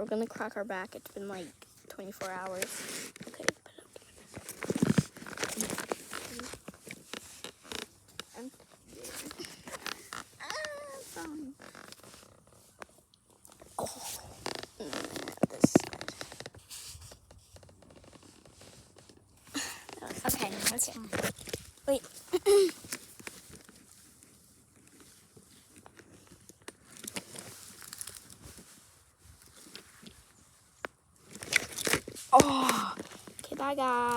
We're gonna crack our back. It's been like 24 hours. Okay. Okay, let's wait. Oh. Okay, bye guys.